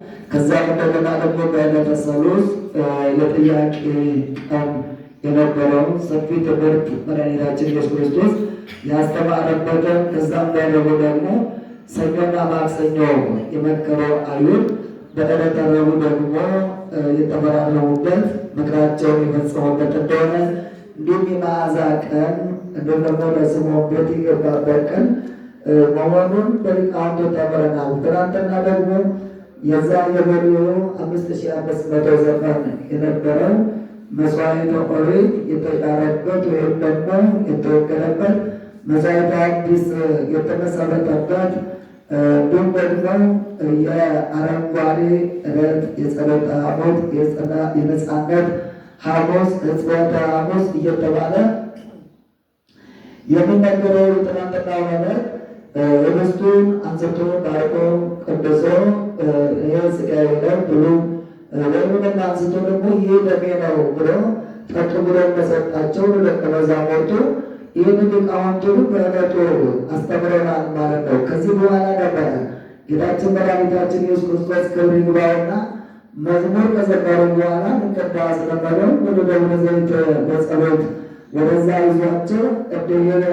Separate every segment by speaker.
Speaker 1: ከዛም እንደገና ደግሞ በዕለተ ሰሉስ የጥያቄ ቀን የነበረውን ሰፊ ትምህርት መድኃኒታችን ኢየሱስ ክርስቶስ ያስተማረበትን ከዛም ባለፈ ደግሞ ሰኞና ማክሰኞ የመከረው አይሁድ በዕለተ ረቡዕ ደግሞ የተፈራረሙበት ምክራቸውን የፈጸሙበት እንደሆነ እንዲሁም የመዓዛ ቀን እንዲሁም ደግሞ ለስምዖን ቤት የገባበት ቀን መሆኑን በሊቃውንቱ ተምረናል። ትናንትና ደግሞ የዛ የበሪዮ 5500 ዘመን የነበረው መስዋዕተ ኦሪት የተሻረበት ወይም ደግሞ የተወገደበት መስዋዕተ አዲስ የተመሰረተበት እንዲሁም ደግሞ የአረንጓዴ ዕለት የጸሎተ ሐሙስ የነፃነት ሐሙስ ሕጽበተ ሐሙስ እየተባለ የሚነገረው ትናንትናው ዕለት ህብስቱን አንስቶ ባርኮ ቀድሶ ይህ ሥጋዬ ነው ብሎ ወይንም አንስቶ ደግሞ ይህ ደሜ ነው ብሎ ጠጡ ብሎ እንደሰጣቸው ደቀ መዛሙርቱ ይህንን ሊቃውንቱ በዕለቱ አስተምረናል ማለት ነው። ከዚህ በኋላ ነበረ ጌታችን መድኃኒታችን ኢየሱስ ክርስቶስ ክብር ይግባውና መዝሙር ከዘመሩ በኋላ ምንቀዳ ስለመረው ወደ ደብረ ዘይት በጸሎት ወደዛ ይዟቸው እንደሄደ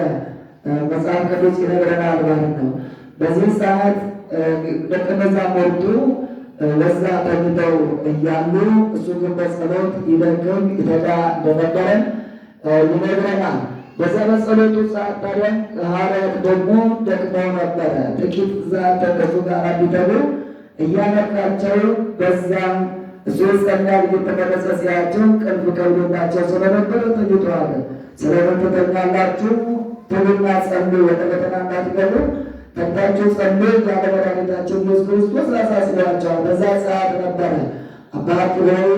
Speaker 1: መጽሐፍ ቅዱስ ይነግረናል ማለት ነው። በዚህ ሰዓት ደቀ መዛሙርቱ ለዛ ተኝተው እያሉ እሱ ግን በጸሎት ይደክም ይተጋ እንደነበረ ይነግረናል። በዛ በጸሎቱ ሰዓት ታዲያ ሐዋርያት ደግሞ ደክመው ነበረ። ጥቂት ሰዓት ከእሱ ጋር እንዲተጉ እያመካቸው በዛም እሱ ይጸልያል እየተመለሰ ሲያቸው እንቅልፍ ከብዶባቸው ስለነበረ ተኝተዋል። ስለምን ትተኛላችሁ? ትጉና ጸልዩ፣ ወደ ፈተና እንዳትገቡ ተግታችሁ ጸልዩ ያለ መድኃኒታችን ኢየሱስ ክርስቶስ አሳስቧቸዋል። በዛ ሰዓት ነበረ አባት ሆይ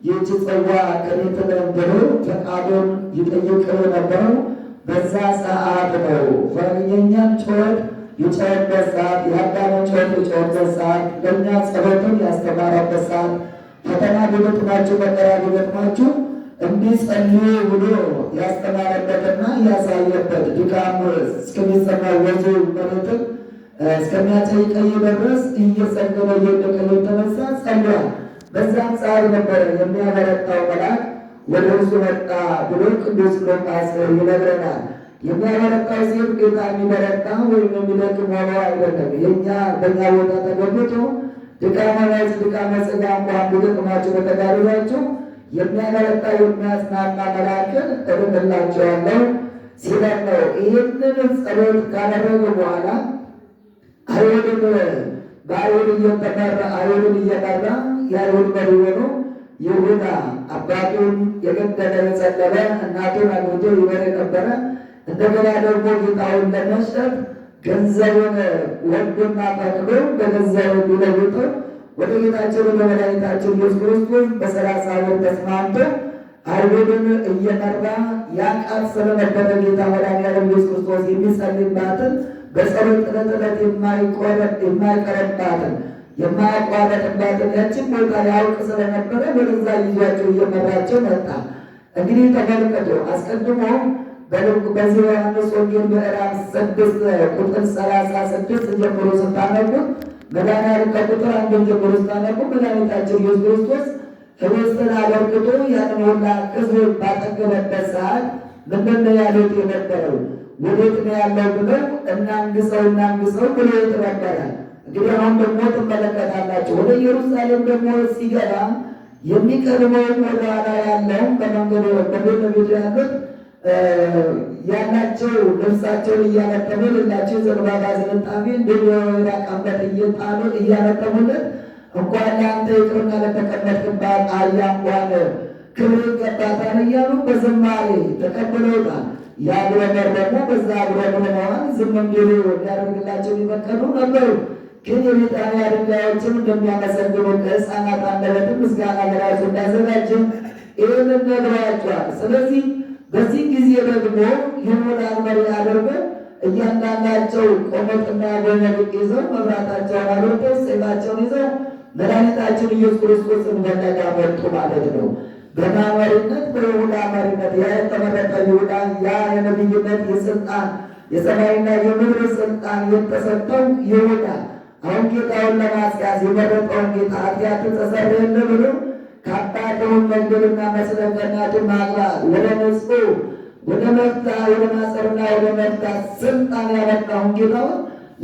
Speaker 1: ይህች ጽዋ ከኔ ትለፍ ብሎ ፈቃዱን ይጠይቅ ነበረው። በዛ ሰዓት ነው የእኛን ጩኸት የጮኸበት ሰዓት፣ የአዳምን ጩኸት የጮኸበት ሰዓት፣ ለእኛ ጸሎትን ያስተማረበት ሰዓት፣ ፈተና ቢገጥማችሁ መከራ ቢገጥማችሁ እንዲጸልዩ ብሎ ያስተማረበትና ያሳየበት ድካም እስከሚሰማ ወዙ መሬትን እስከሚያጨይቀይ ድረስ እየሰገደ እየወደቀ እየተነሳ ጸልሏል። በዛም ሰዓት ነበረ የሚያበረታው መልአክ ወደ እርሱ መጣ ብሎ ቅዱስ ሉቃስ ይነግረናል። የሚያበረታው ሲል ጌታ የሚበረታ ወይም የሚደክም ሆኖ አይደለም። በእኛ ቦታ ተገብቶ ድካመ ነፍስ ድካመ ሥጋ እንኳን ቢገጥማችሁ በተጋድሏችሁ የሚያበረታ የሚያጽናና መልአክን እልክላችኋለሁ ሲለን ነው። ይህንን ጸሎት ካደረገ በኋላ አይሁድን በአይሁድ እየተመራ አይሁድን እየመራ የአይሁድ መሪ ሆኖ ይሁዳ አባቱን የገደለ የጸለበ እናቱን አግብቶ ይበል የነበረ እንደገና ደግሞ ጌታውን ለመስጠት ገንዘቡን ወዶና ፈቅዶ በገንዘቡ ቢለውጠው ወደ ጌታችን ወደ መድኃኒታችን ኢየሱስ ክርስቶስ በሰላሳ ብር ተስማምቶ አይሁድን እየመራ ያ ቃል ስለነበረ ጌታ መድኃኒያችን ኢየሱስ ክርስቶስ የሚጸልይባትን በጸሎት ዕለት ዕለት የማይቀርባትን የማያቋረጥባትን ያችን ቦታ ያውቅ ስለነበረ ወደዛ ይዟቸው እየመራቸው መጣ። እንግዲህ ተመልከቱ። አስቀድሞ በዚህ ዮሐንስ ወንጌል ምዕራፍ 6 ቁጥር 36 ጀምሮ ስታነቡ መድኃኒዓለም ከቁጥር 1 ጀምሮ ስታነቡ መድኃኒታችን ኢየሱስ ክርስቶስ ህብስትን አበርክቶ ያንን ሁላ ሕዝብ ባጠገበበት ሰዓት ምንድን ነው ያሉት የነበረው? ወዴት ነው ያለው ብለው እናንግሰው ብሎ ነበረ። እንግዲህ አሁን ደግሞ ትመለከታላችሁ። ወደ ኢየሩሳሌም ደግሞ ሲገባ የሚቀርበውም ወደ ኋላ ያለው በመንገዱ በቤቱ ያሉት ያላቸው ልብሳቸውን እያነጠሙ ሌላቸው የዘንባባ ዝንጣፊ እንደወይራ ቀንበር እየጣሉ እያነጠሙለት እንኳን ለአንተ ይቅርና ለተቀመጥክባት አህያ እንኳን ክብር ይገባታል እያሉ በዝማሬ ተቀብለውታል። ያጉረመር ደግሞ በዛ ጉረምረመዋን ዝም እንዲሉ ሊያደርግላቸው የሚፈቀዱ ነበሩ። ግን የቢታንያ ድንጋዮችም እንደሚያመሰግኑ ከሕፃናት አንደበትም ምስጋና ለራሱ እንዳዘጋጅም ይህንን ነግሯቸዋል። ስለዚህ በዚህ ጊዜ ደግሞ ይሁዳን መሪ አድርገው እያንዳንዳቸው ቆመጥና ገመድ ይዘው መብራታቸውን አድርገው ሰይፋቸውን ይዘው መድኃኒታችን ኢየሱስ ክርስቶስን ፍለጋ መጡ ማለት ነው። በማመሪነት በይሁዳ መሪነት ያ የተመረጠ ይሁዳ ያ የነቢይነት የስልጣን የሰማይና የምድር ስልጣን የተሰጠው ይሁዳ አሁን ጌታውን ለማስያዝ የመረጠውን ጌታ ኃጢአት ተሰረየልህ ብሎ ከአባቱን መግደልና መስቀል ከእናቱን ማግባት ወደ ንጹሕ ወደ መፍታት ወደ ማሰርና ወደ መፍታት ስልጣን ያመጣውን ጌታውን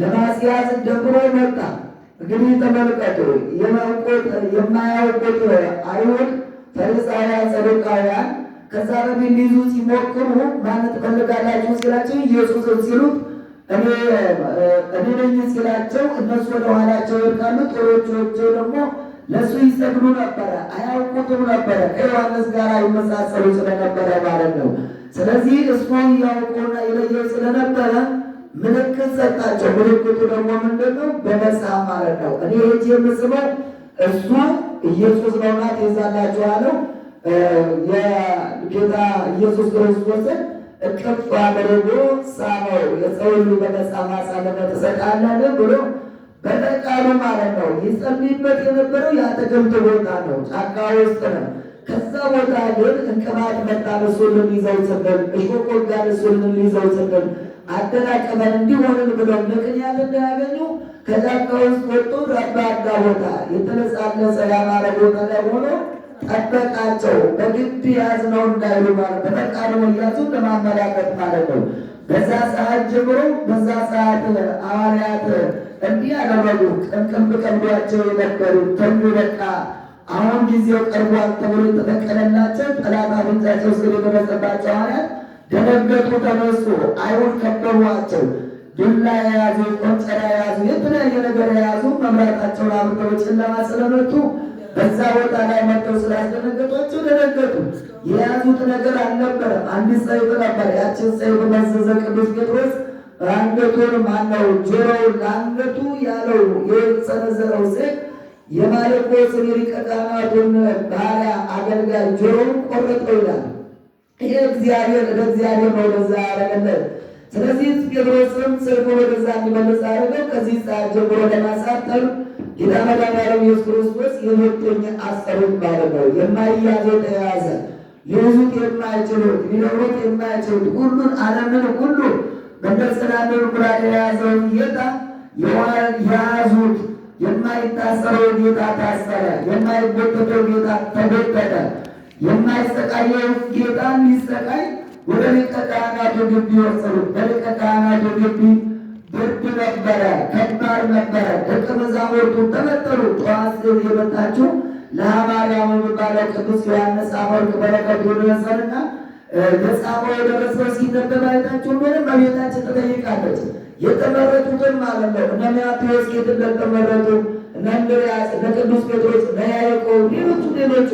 Speaker 1: ለማስያዝ ደብሮ መጣ። እንግዲህ ተመልከቱ፣ የማያውቁት አይሁድ ፈሪሳውያን፣ ሰዱቃውያን ከዛ በፊት ሊይዙ ሲሞክሩ ማን ትፈልጋላችሁ ሲላቸው ኢየሱስን ሲሉት እኔ ነኝ ሲላቸው እነሱ ወደ ኋላቸው ይርቃሉ፣ ጦሮቹ ደግሞ ለእሱ ይሰግዱ ነበረ። አያውቁትም ነበረ፣ ከዮሐንስ ጋር ይመሳሰሉ ስለነበረ ማለት ነው። ስለዚህ እሱ ያውቁና ይለየው ስለነበረ ምልክት ሰጣቸው። ምልክቱ ደግሞ ምንድነው? በመጽሐፍ ማለት ነው። እኔ ሄጄ የምስበው እሱ ኢየሱስ ነውና ትይዛላችሁ አለው። የጌታ ኢየሱስ ክርስቶስን እቅፍ አድርጎ ሳመው። የሰው ሁሉ በመጽሐፍ ማሳለፈ ትሰጣለህ ብሎ በተቃሉ ማለት ነው። ይጸልይበት የነበረው የአትክልት ቦታ ነው፣ ጫካ ውስጥ ነው። ከዛ ቦታ ግን እንቅፋት መጣ። እሱን ልንይዘው ስንል እሾህ ወጋን፣ እሱን ልንይዘው ስንል አደናቀፈን እንዲሆንን ብለው ምክንያት እንዳያገኙ ከጫካ ውስጥ ወጥቶ ረባዳ ቦታ የተነጻነጸ ያማረ ቦታ ላይ ሆኖ ጠበቃቸው። በግድ ያዝነው እንዳይሉ ማለት በተቃርሞ እያዙ ለማመላከት ማለት ነው። በዛ ሰዓት ጀምሮ በዛ ሰዓት ሐዋርያት እንዲህ ያደረጉ ቀንቀን በቀንዷቸው የነበሩ ተኙ። በቃ አሁን ጊዜው ቀርቧል ተብሎ የተፈቀደላቸው ጠላት አፍንጫቸው ስር የደረሰባቸው ሐዋርያት ደነገጡ፣ ተነሱ። አይሁድ ከበቧቸው። ዱላ የያዙ፣ ቆንጨራ የያዙ፣ የተለያየ ነገር የያዙ መብራታቸውን አብርተው ጨለማ ስለመቱ በዛ ቦታ ላይ መጥተው ስላስደነገጧቸው ደነገጡ። የያዙት ነገር አልነበረም፣ አንዲት ሰይፍ ነበር። ያችን ሰይፍ መዘዘ ቅዱስ ጴጥሮስ አንገቱን ማነው ጆሮውን ለአንገቱ ያለው የተሰነዘረው ሰይፍ የማርቆስን የሊቀ ካህናቱን ባሪያ አገልጋይ ጆሮውን ቆረጠው ይላል። ይሄ እግዚአብሔር ለእግዚአብሔር ነው ወደዛ ያደረገለት። ስለዚህ ጴጥሮስም ሰይፉን ወደዛ እንዲመልስ አደረገው። ከዚህ ሰዓት ጀምሮ ለማሳጠር ጌታ መድኃኒዓለም ኢየሱስ ክርስቶስ የሁለተኛ አሰሩት ማለት ነው። የማይያዘው ተያዘ። ሊይዙት የማይችሉት ሊኖሩት የማይችሉት ሁሉን ዓለምን ሁሉ በደስናንር ብራድ የያዘውን ጌታ የያዙት። የማይታሰረው ጌታ ታሰረ። የማይጎተተው ጌታ ተጎተተ። የማይሰቃየው ጌታ ሊሰቃይ ወደ ሊቀ ካህናቱ ግቢ ወሰዱት። በሊቀ ካህናቱ ግቢ ብርድ ነበረ፣ ከባድ ነበረ። ደቀ መዛሙርቱ ተበተኑ። ጠዋት የመጣችው ለሐዋርያው የሚባለው ቅዱስ ዮሐንስ አፈወርቅ በረከቱ ይድረሰንና የጻፈው የደረሰው ሲነበብ አይታችሁ እንደሆነ እመቤታችን ትጠይቃለች። የተመረጡትን ማለት ነው። እነ ማቴዎስ ጌት እንደተመረጡ፣ እነ እንድርያስ፣ እነ ቅዱስ ጴጥሮስ፣ እነ ያዕቆብ፣ ሌሎቹ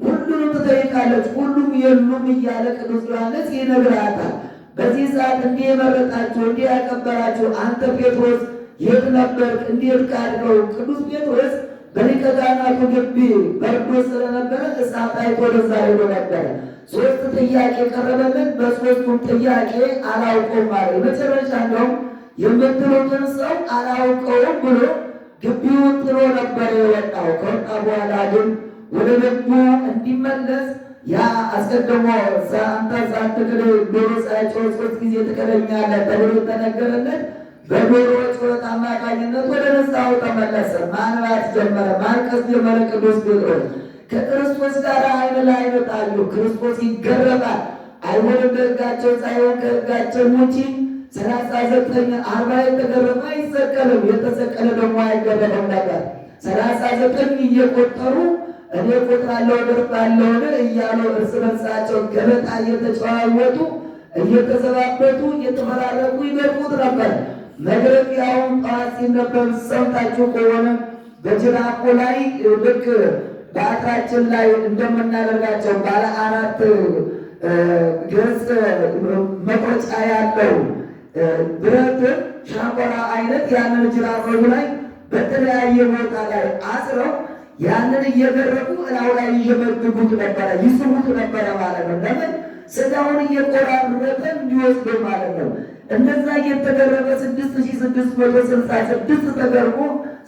Speaker 1: ሁሉንም ትጠይቃለች። ሁሉም የሉም እያለ ቅዱስ ዮሐንስ ይነግራታል። በዚህ ሰዓት እንዲህ የመረጣችሁ እንዲህ ያከበራችሁ አንተ ጴጥሮስ የት ነበርክ? እንዴት ካድከው? ቅዱስ ጴጥሮስ በሊቀ ካህናቱ ግቢ በርዶ ስለነበረ እሳት አይቶ ወደዛ ሄዶ ነበረ። ሶስት ጥያቄ ቀረበልን። በሶስቱም ጥያቄ አላውቀውም ማለት የመጨረሻ እንደውም የምትሉትን ሰው አላውቀውም ብሎ ግቢውን ጥሎ ነበር የወጣው። ከወጣ በኋላ ግን ወደ ልቡ እንዲመለስ ያ አስቀድሞ አንተ ሳትክድ ዶሮ ሳይጮህ 3 ጊዜ ትክደኛለህ ተብሎ ተነገረለት። በዶሮ ጩኸት አማካኝነት ወደ ንስሐው ተመለሰ። ማንባት ጀመረ፣ ማልቀስ ጀመረ። ቅዱስ ጴጥሮስ ከክርስቶስ ጋር ዓይን ለዓይን ታዩ። ክርስቶስ ይገረማል። አይሁድም በሕጋቸው ሳይሆን ከሕጋቸው ውጪ 39 40 የተገረመ አይሰቀልም፣ የተሰቀለ ደግሞ አይገረምም ነበር። 39 እየቆጠሩ እኔ እቆጥራለሁ እደርሳለሁ እያሉ እርስ በርሳቸው ገበጣ እየተጨዋወቱ እየተዘባበቱ እየተፈራረቁ ይገርሙት ነበር። መግረፊያውን ጠዋት ሲነበብ ሰምታችሁ ከሆነ በጅራፉ ላይ ልክ በአጥራችን ላይ እንደምናደርጋቸው ባለ 4 ገጽ መቆጫ ያለው ብረት ሻንቆራ አይነት ያንን ጅራፉ ላይ በተለያየ ቦታ ላይ አስረው ያንን እየገረፉ እላው ላይ እየመግቡት ነበረ፣ ይስቡት ነበረ ማለት ነው። ለምን? ስጋውን እየቆራረጠ እንዲወስዱ ማለት ነው። እነዛ እየተገረፈ 6666 ተገርፎ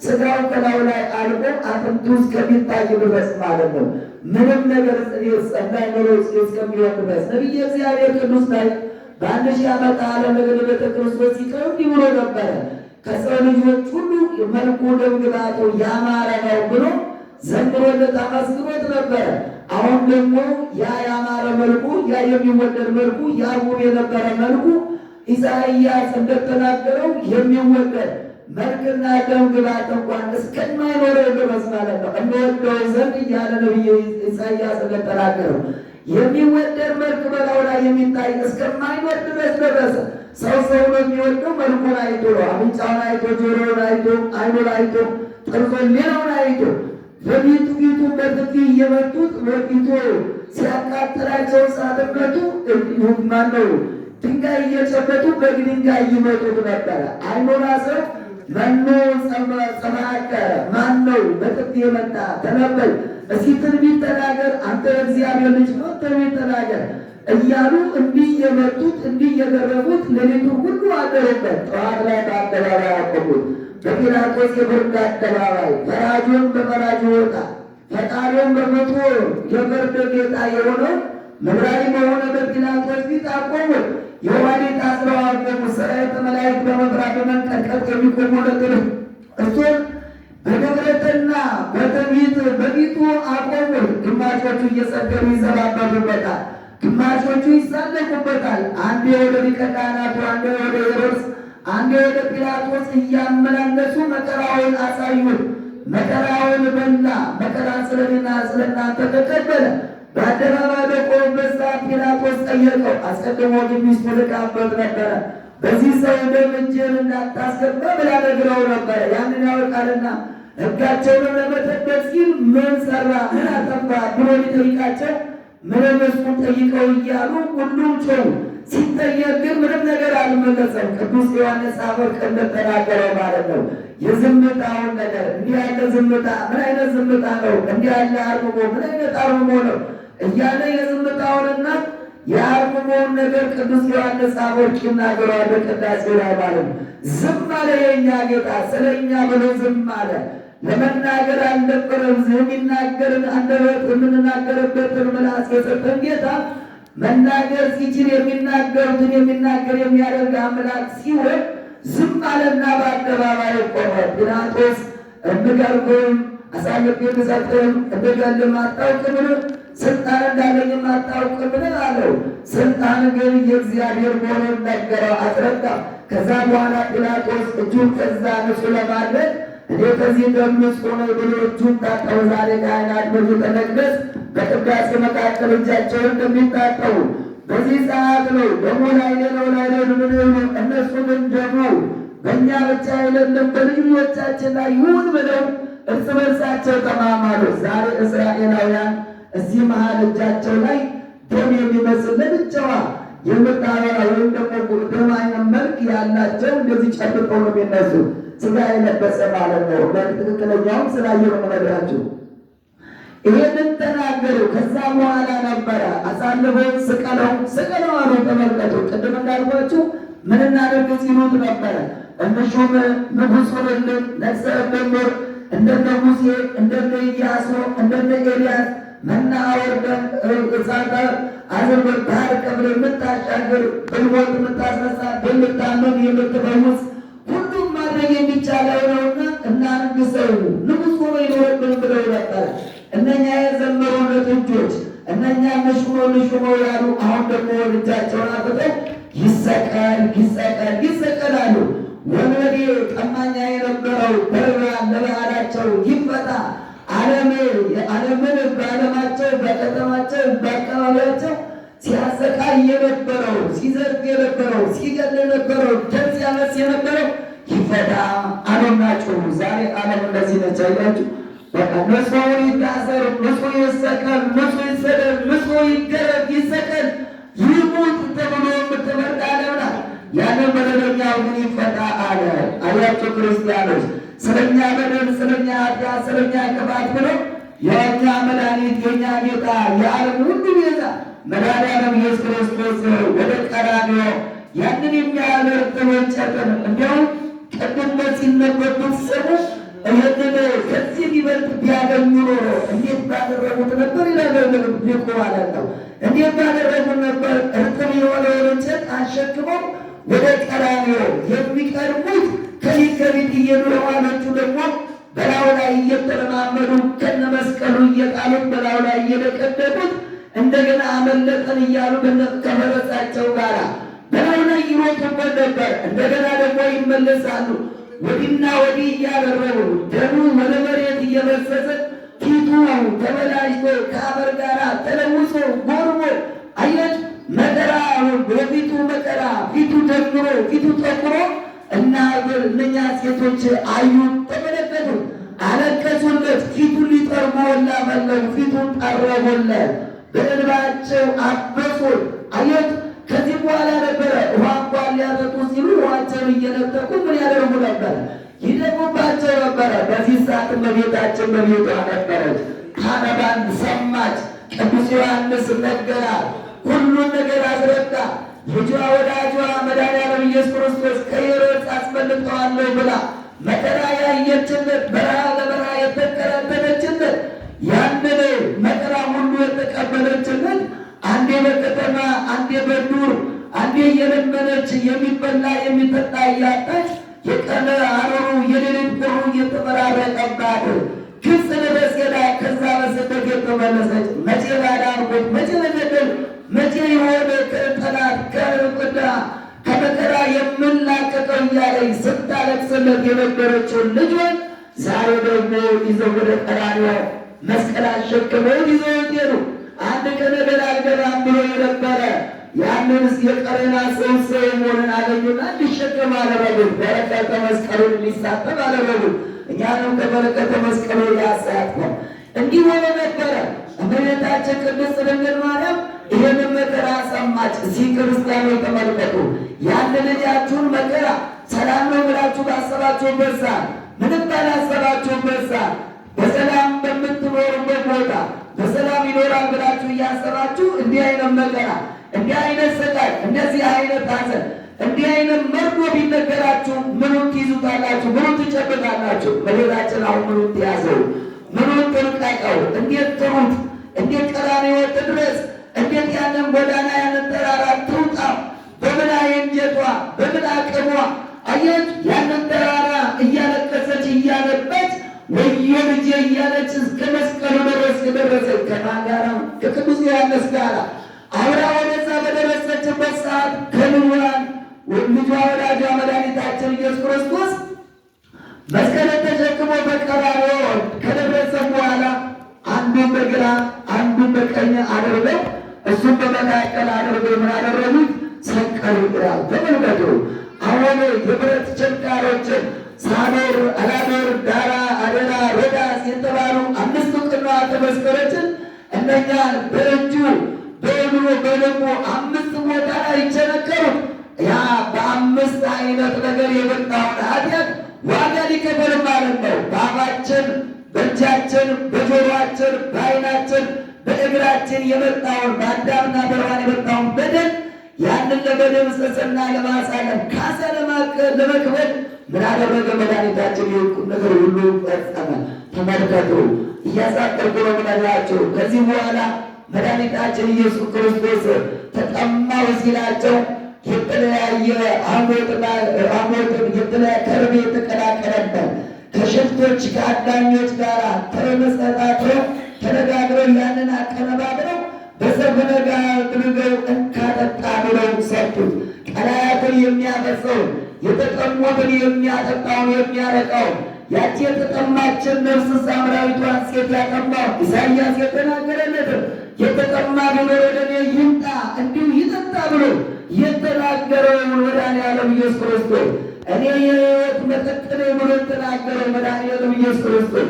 Speaker 1: ስጋው ከላው ላይ አልቆ አጥንቱ እስከሚታይ ድረስ ማለት ነው። ምንም ነገር እንዳይኖረ እስከሚሆን ድረስ ነቢየ እግዚአብሔር ቅዱስ ላይ በ1000 ዓመት ዓለም ነገር ቤተ ክርስቶስ ሲቀር እንዲህ ብሎ ነበረ። ከሰው ልጆች ሁሉ መልኩ ደምግባቱ ያማረ ነው ብሎ ዘምሮለት አመስግኖት ነበረ። አሁን ደግሞ ያ ያማረ መልኩ፣ ያ የሚወደድ መልኩ፣ ያ ውብ የነበረ መልኩ ኢሳይያስ እንደተናገረው የሚወደድ መልክና ደምግባት እንኳን እስከማይኖረው ድረስ ማለት ነው እንወደው ዘንድ እያለ ነቢዩ ኢሳይያስ እንደተናገረው የሚወደድ መልክ በላዩ ላይ የሚታይ እስከማይኖር ድረስ ደረሰ። ሰው ሰውን የሚወደው መልኩን አይቶ ነው። አፍንጫውን አይቶ፣ ጆሮውን አይቶ፣ ዓይኑን አይቶ፣ ጥርሱን፣ ሌላውን አይቶ ፊቱን በጥፊ እየመቱት በፊቱ ሲያቃጥላቸው ሳትመቱ ማነው ድንጋይ እየጨበጡ በድንጋይ ይመቱት ነበረ። ዓይኑን አስረው መኖ ጸማቀ ማነው በጥፊ የመታ ተነበይ እስኪ ትንቢት ተናገር አንተ እግዚአብሔር ልጅ ነው ትንቢት ተናገር እያሉ እንዲህ የመቱት እንዲህ የገረፉት ሌሊቱን ሁሉ አደሩበት። ጠዋት ላይ በአደባባይ አቆሙት። በጲላጦስ የፍርድ አደባባይ ፈራጁን በፈራጁ ቦታ ፈጣሪውን በመቶ የፍርድ ጌታ የሆነው ምድራዊ በሆነ በጲላጦስ ፊት አቆሙት። የወህኒ ታስረው አቆሙት። ሰራዊተ መላእክት በመፍራት በመንቀጥቀጥ የሚቆሙለትን እሱን በድፍረትና በትዕቢት በፊቱ አቆሙት። ግማሾቹ እየሰገዱ ይዘባበቱበታል፣ ግማሾቹ ይሳለቁበታል። አንዴ ወደ ሊቀ ካህናቱ፣ አንዴ ወደ ሄሮድስ፣ አንዴ ወደ ጲላጦስ እያመላለሱ መከራውን አሳዩት። መከራውን በላ። መከራ ስለኔና ስለእናንተ ተቀበለ። በአደባባይ በቆመበት ሰዓት ጲላጦስ ጠየቀው። አስቀድሞ ሚስቱ ልካበት ነበረ። በዚህ ሰው ደም እጅህን እንዳታስገባ ብላ ነግረው ነበረ። ያንን ያወቃልና ሕጋቸውን ለመጠበቅ ሲል ምን ሰራ ምን አጠፋ ብሎ ሊጠይቃቸው ምንም እሱን ጠይቀው እያሉ ሁሉም ጮሁ። ሲጠየቅ ግን ምንም ነገር አልመለሰም። ቅዱስ ዮሐንስ አፈወርቅ እንደተናገረው ማለት ነው የዝምታውን ነገር እንዲህ ያለ ዝምታ ምን አይነት ዝምታ ነው? እንዲህ ያለ አርምሞ ምን አይነት አርምሞ ነው እያለ የዝምታውንና የአርምሞውን ነገር ቅዱስ ዮሐንስ አፈወርቅ ይናገረዋል በቅዳሴው ላይ ማለት ነው። ዝም አለ የእኛ ጌታ ስለ እኛ ብሎ ዝም አለ። ለመናገር አልነበረም። የሚናገርን አንደበት የምንናገርበትን ምላስ የሰጠን ጌታ መናገር ሲችል የሚናገሩትን የሚናገር የሚያደርግ አምላክ ሲሆን ዝም አለና በአደባባይ ቆመ። ጲላጦስ እንድገርፍም አሳልፌ ብሰጥም እንድገልም አታውቅምን? ስልጣን እንዳለኝም አታውቅምን አለው። ስልጣን ግን የእግዚአብሔር መሆኑን ነገረው፣ አስረዳ። ከዛ በኋላ ጲላጦስ እጁን ከዛ ንጹሕ ለማድረግ እኔ ከዚህ ደም ንጹሕ ነው ብሎ እጁን ታጠበ። ዛሬ ካህናት በቤተ መቅደስ በቅዳሴ መካከል እጃቸውን እንደሚታጠቡ በዚህ ሰዓት ነው። ደግሞ ላይኔ ነው ላይኔ ምን እነሱ ግን ደግሞ በእኛ ብቻ አይደለም በልጆቻችን ላይ ይሁን ብለው እርስ በርሳቸው ተማማሉ። ዛሬ እስራኤላውያን እዚህ መሀል እጃቸው ላይ ደም የሚመስል ለብቻዋ የምታበራ ወይም ደግሞ ደም አይነት መልክ ያላቸው እንደዚህ ጨብጠው ነው የሚነሱ ስጋ የለበሰ ማለት ነው። በትክክለኛውም ስላየ ነው የምነግራችሁ። ይሄንን ተናገሩ። ከዛ በኋላ ነበረ አሳልፈው ስቀለው አሉ። ተመልከቱ። ቅድም እንዳልኳችሁ ምን እናደርግ ሲሉት ነበረ እንሹም ንጉሡንልን ነግሠህብን እንደነ ሙሴ እንደነ ኢያሱ እንደነ ኤልያስ መና አውርደን እሳተ አዘንበር ባህር ቀብር የምታሻገር ብልሞት የምታስነሳ ብልታመም የምትፈውስ ሁሉም ማድረግ የሚቻለው ነውና እናንግሰው ንጉሥ ሆኖ ይኖርብን ብለው ነበረ። እነኛ የዘመሩለት እጆች እነኛ ንሹሞ ያሉ አሁን ደግሞ ልጃቸውን አፍተው ይሰቀል ይሰቀል ይሰቀላሉ። ወንበዴ ቀማኛ የነበረው በርባን ለባህላቸው ይፈታ። ዓለምን በዓለማቸው በከተማቸው በአካባቢያቸው ሲያሰቃይ የነበረው ሲዘርፍ የነበረው ሲገል የነበረው ደም ሲያፈስ የነበረው ይፈታ አለናቸው። ዛሬ ዓለም እንደዚህ ነች። አያችሁ፣ በቃ ንጹሕ ይታሰር፣ ንጹሕ ይሰቀል፣ ንጹሕ ይሰደድ፣ ንጹሕ ይገረፍ፣ ይሰቀል፣ ይሙት ተብሎ የምትመርጥ ዓለም ናት። ያንን በደለኛው ግን ይፈታ አለ። አያችሁ ክርስቲያኖች፣ ስለኛ በደል ስለኛ ኃጢአት ስለኛ ክፋት ብሎ የእኛ መድኃኒት የእኛ ጌታ የዓለም ሁሉ ቤዛ መድኃኒዓለም ኢየሱስ ክርስቶስ ወደ ቀራንዮ ያንን የሚያደርግ እንጨትን እንዲያውም ቅድም ሲነበብ ብትሰሙ ይህንን ከዚህ ሊበልጥ ቢያገኙ ኖሮ እንዴት ባደረጉት ነበር ይላል ሊቁ ማለት ነው። እንዴት ባደረጉት ነበር? እርጥብ የሆነውን እንጨት አሸክመው ወደ ቀራንዮ የሚቀርቡት ከፊት ከፊት እየሄዱ ሐዋርያቱ ደግሞ በላዩ ላይ እየተለማመዱ ከነመስቀሉ እየጣሉት በላዩ ላይ እየደቀደቁት እንደገና አመለጠን እያሉ ከፈረሳቸው ጋር በላዩ ላይ ይሮጡበት ነበር። እንደገና ደግሞ ይመለሳሉ። ወዲና ወዲህ እያደረጉ ደሙ ወደ መሬት እየፈሰሰ ፊቱ ተበላሽቶ ከአፈር ጋር ተለውሶ ጎርሞ አየች መከራ በፊቱ መከራ ፊቱ ደምሮ ፊቱ ጠቁሮ እና እነኛ ሴቶች አዩ፣ ተመለከቱ፣ አለቀሱለት። ፊቱን ሊጠርጉ ወላ መለሉ፣ ፊቱን ጠረጉለት፣ በእንባቸው አበሱ። አየት ከዚህ በኋላ ነበረ ውሃ እንኳን ሊያጠጡ ሲሉ ውሃቸውን እየነጠቁ ምን ያደርጉ ነበረ? ይደግሙባቸው ነበረ። በዚህ ሰዓት እመቤታችን በቤቷ ነበረች። ታነባን ሰማች። ቅዱስ ዮሐንስ ነገራት፣ ሁሉን ነገር አስረዳ። ልጇ ወዳጇ መድኃኒዓለም ኢየሱስ ክርስቶስ ከሄሮድስ አስመልጠዋለሁ ብላ መከራ ያየችለት፣ በረሃ ለበረሃ የተከራተተችለት፣ ያንን መከራ ሁሉ የተቀበለችለት፣ አንዴ በከተማ አንዴ በዱር አንዴ እየለመነች የሚበላ የሚጠጣ እያጣች የቀን ሐሩሩ የሌሊት ቁሩ እየተፈራረቀባት ግብፅ ድረስ ሄዳ ከዛ በስደት የተመለሰች መቼ ባዳንኩት መቼ በገደል መቼ የሆነ ከጠላት ከዕዳ ከመከራ የምንላቀቀው እያለች ስታለቅስለት የነበረችውን ልጇን ዛሬ ደግሞ ይዘው ወደ ቀራንዮ መስቀል አሸክመው ይዘው ሄዱ። አንድ ቀን ገና አልገባም ብሎ የነበረ ያንን የቀሬና ሰው መሆንን አገኙና እንዲሸከም አደረጉት። በረከተ መስቀሉን እንዲሳተፍ አደረጉት። እኛንም ከበረከተ መስቀሉ ያሳትፈን። እንዲህ ሆኖ ነበረ። እመቤታችን ቅድስት ድንግል ማርያም ይህንን መከራ ሰማች። እዚህ ክርስቲያኖች ተመልከቱ። ያን ልጃችሁን መከራ ሰላም ነው ብላችሁ ባሰባችሁበት ሰዓት፣ ምንም ባላሰባችሁበት ሰዓት በሰላም በምትኖሩበት ቦታ በሰላም ይኖራል ብላችሁ እያሰባችሁ እንዲህ አይነት መከራ፣ እንዲህ አይነት ስቃይ፣ እንደዚህ አይነት ሐዘን፣ እንዲህ አይነት መርዶ ቢነገራችሁ ምኑን ትይዙታላችሁ? ምኑን ትጨብጣላችሁ? መሬታችን አሁን ምኑን ትያዘው? ምኑን ትልቀቀው? እንዴት ትሩት? እንዴት ቀራንዮ ትድረስ? እንዴት ያንን ጎዳና ያንን ተራራ ትውጣ? በምን አንጀቷ በምን አቅሟ አየች ያንን ተራራ እያለቀሰች እያለበች ወዮ ልጄ እያለች እስከ መስቀሉ ድረስ የደረሰች ከማን ጋር? ከቅዱስ ዮሐንስ ጋር አብራ ወደዛ በደረሰችበት ሰዓት ከልጇን ልጇ ወዳጇ መድኃኒታችን ኢየሱስ ክርስቶስ መስቀልን ተሸክሞ በቀራንዮ ከደረሰ በኋላ አንዱን በግራ አንዱን በቀኝ አድርገው እሱም በመካከል አድርገው ምን አደረጉት? ሰቀሉ ይላል። ተመልከቱ። አሁን የብረት ችንካሮችን ሳኖር፣ አላዶር፣ ዳራ፣ አደራ፣ ሮዳስ የተባሉ አምስቱ ቅንዋተ መስቀሎችን እነኛን በእጁ በእግሩ በልቡ አምስት ቦታ ላይ ይቸነከሩት። ያ በአምስት አይነት ነገር የመጣውን ኃጢአት ዋጋ ሊከፈል ማለት ነው። በአፋችን፣ በእጃችን፣ በጆሮአችን፣ በዓይናችን፣ በእግራችን የመጣውን በአዳምና በሔዋን የመጣውን በደል ያንን ለመደምሰስና ለማሳለፍ ካሳ ለመክፈል ምን አደረገ? መድኃኒታችን የቁም ነገር ሁሉ ፈጸመ። ተመልከቱ። እያሳጠርኩ ነው የምነግራቸው። ከዚህ በኋላ መድኃኒታችን ኢየሱስ ክርስቶስ ተጠማሁ ሲላቸው የተለያየ አሞትን የተለያየ ከርቤ የተቀላቀለበት ከሽፍቶች ከአዳኞች ጋር ተመሰጣጥረው ተነጋግረው ያንን አቀነባብረው በሰፈነጋ አድርገው እንካጠጣ ብለው ሰጡት። ቀላያትን የሚያፈሰውን የተጠሙትን የሚያጠጣውን የሚያረቃውን ያቺ የተጠማችን ነፍስ ሳምራዊቷን ሴት ያጠማው ኢሳይያስ የተናገረለትን የተጠማ ቢኖር ወደ እኔ ይምጣ እንዲሁ ይጠጣ ብሎ የተናገረውን መድኃኒዓለም ኢየሱስ ክርስቶስ እኔ የሕይወት መጠጥ ነኝ ብሎ የተናገረው መድኃኒዓለም ኢየሱስ ክርስቶስ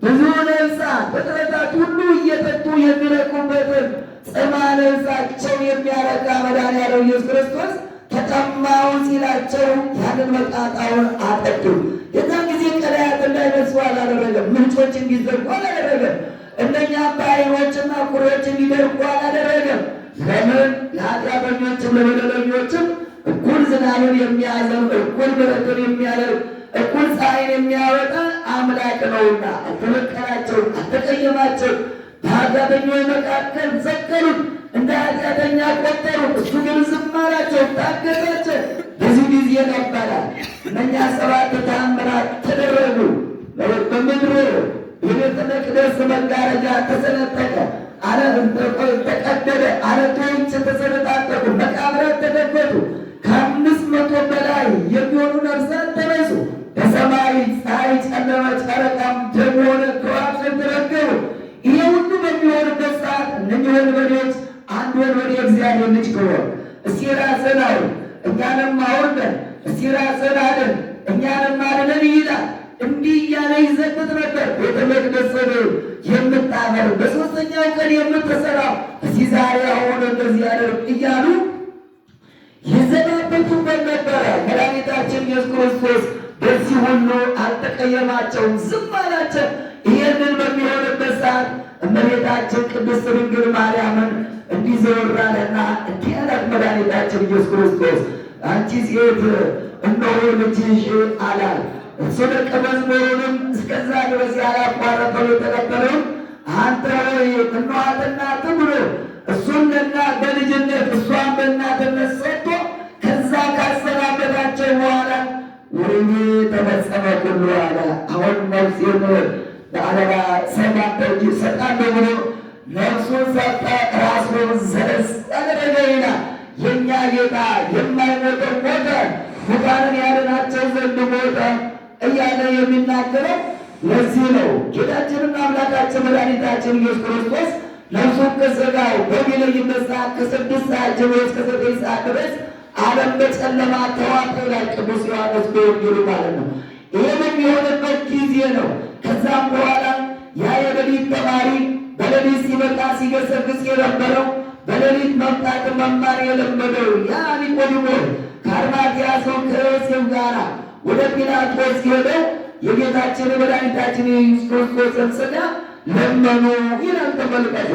Speaker 1: ብዙ ነፍሳት ፍጥረታት ሁሉ እየጠጡ የሚረኩበትን ጽማ ነፍሳቸው የሚያረካ መድኃኒዓለም ኢየሱስ ክርስቶስ ተጠማሁ ሲላቸው ያንን መጣጣውን አጠጡ። የዛን ጊዜ ቀላያት እንዳይነሱ አላደረገም። ምንጮች እንዲዘጉ አላደረገም። እነኛ ባሕሮችና ኩሬዎች እንዲደርቁ አላደረገም። ለምን? ለኃጢአተኞችም ለበደለኞችም እኩል ዝናብን የሚያዘንብ እኩል ምሕረትን የሚያደርግ እኩል ፀሐይን የሚያወጣ አምላክ ነውና አልተበቀላቸውም፣ አልተቀየማቸውም። በኃጢአተኞች መካከል ሰቀሉት። እንደ ኃጢአተኛ ቆጠሩት። እሱ ግን ዝም አላቸው፣ ታገሳቸው። ብዙ ጊዜ ነበረ እነኛ 7 ተአምራት ተደረጉ። በምድር የቤተ መቅደስ መጋረጃ ተሰነጠቀ፣ ተቀደደ፣ ዓለቶች ተሰነጣጠቁ፣ መቃብራት ተከፈቱ። ከ500 በላይ የሚሆኑ ነፍሳት ተነሱ። በሰማይ ፀሐይ ጨለመ፣ ጨረቃም ደም ሆነ፣ ከዋክብት ረገቡ። ይሄ ሁሉ በሚሆንበት ሰዓት እነኚህ ወንበዴዎች አንድ ወንበዴ እግዚአብሔር ልጅ ከሆነ እስኪ ራስህን አውርድ እኛንም አውርደን፣ እስኪ ራስህን አድን እኛንም አድነን ይላል። እንዲህ እያለ ይዘብት ነበር። ቤተ መቅደስ የምታመር በሦስተኛው ቀን የምትሰራው እስኪ ዛሬ አሁን እንደዚህ ያደርግ እያሉ ይዘባበቱበት ነበረ። መድኃኒታችን ኢየሱስ ክርስቶስ በዚህ ሁሉ አልተቀየማቸውም፣ ዝም አላቸው። ይህንን በሚሆንበት ሰዓት እመቤታችን ቅድስት ድንግል ማርያምን እንዲህ ዘወር አለና እንዲህ አላት መድኃኒታችን ኢየሱስ ክርስቶስ፣ አንቺ ሴት እነሆ ልጅሽ አላት። እሱ ደቀ መዝሙሩንም እስከዛ ድረስ ያላቋረጠው የተቀበለውን አንተ ሆይ እነኋት እናትህ ብሎ እሱን በልጅነት እሷን በእናትነት ሰጥቶ ከዛ ካሰናበታቸው በኋላ ወይኔ ተፈጸመ ሁሉ አለ። አሁን ነፍሴን ለዓለማ ሰማት እንጂ እሰጣለሁ ብሎ ነፍሱን ሰጠ፣ ራሱን ዘለስ አደረገ ይላል። የእኛ ጌታ የማይሞተው ሞተ፣ ሙታንን ያድናቸው ዘንድ ሞተ እያለ የሚናገረው ለዚህ ነው። ጌታችንና አምላካችን መድኃኒታችን ኢየሱስ ክርስቶስ ነፍሱን ከሥጋው በሚለይበት ሰዓት ከ6 ሰዓት ጀምሮ እስከ 9 ሰዓት ድረስ ዓለም በጨለማ ተዋጠ ይላል ቅዱስ ዮሐንስ በወንጌሉ ማለት ነው። ይሄ በሚሆንበት ጊዜ ነው። ከዛም በኋላ ያ የሌሊት ተማሪ በሌሊት ሲመጣ ሲገሰግስ የነበረው በሌሊት መምጣት መማር የለመደው ያ ኒቆዲሞስ ከአርማትያስ ከዮሴፍ ጋር ወደ ጲላጦስ ሄደው የጌታችን መድኃኒታችን የኢየሱስ ክርስቶስን ሥጋ ለመኑ ይላል። ተመልከቱ።